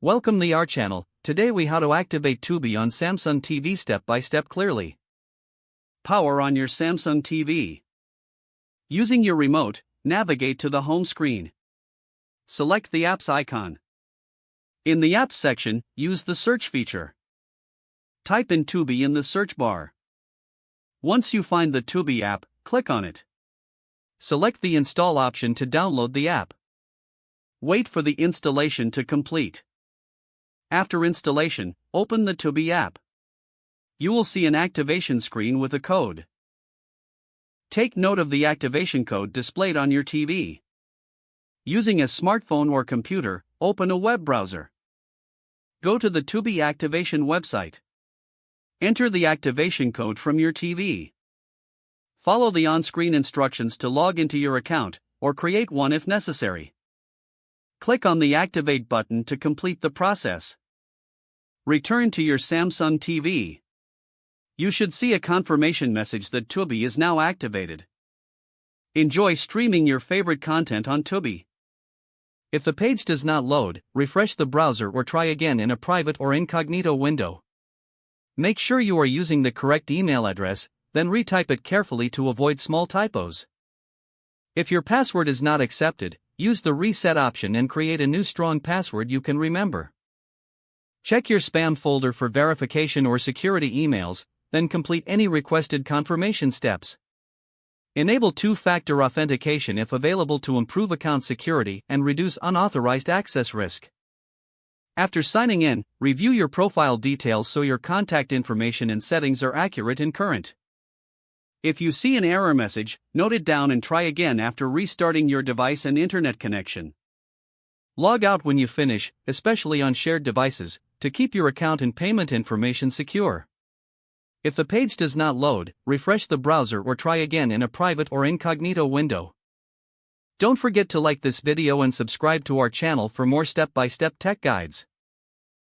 Welcome to our channel. Today we how to activate Tubi on Samsung TV step by step clearly. Power on your Samsung TV. Using your remote, navigate to the home screen. Select the apps icon. In the apps section, use the search feature. Type in Tubi in the search bar. Once you find the Tubi app, click on it. Select the install option to download the app. Wait for the installation to complete. After installation, open the Tubi app. You will see an activation screen with a code. Take note of the activation code displayed on your TV. Using a smartphone or computer, open a web browser. Go to the Tubi activation website. Enter the activation code from your TV. Follow the on-screen instructions to log into your account, or create one if necessary. Click on the Activate button to complete the process. Return to your Samsung TV. You should see a confirmation message that Tubi is now activated. Enjoy streaming your favorite content on Tubi. If the page does not load, refresh the browser or try again in a private or incognito window. Make sure you are using the correct email address, then retype it carefully to avoid small typos. If your password is not accepted, use the reset option and create a new strong password you can remember. Check your spam folder for verification or security emails, then complete any requested confirmation steps. Enable two-factor authentication if available to improve account security and reduce unauthorized access risk. After signing in, review your profile details so your contact information and settings are accurate and current. If you see an error message, note it down and try again after restarting your device and internet connection. Log out when you finish, especially on shared devices, to keep your account and payment information secure. If the page does not load, refresh the browser or try again in a private or incognito window. Don't forget to like this video and subscribe to our channel for more step-by-step tech guides.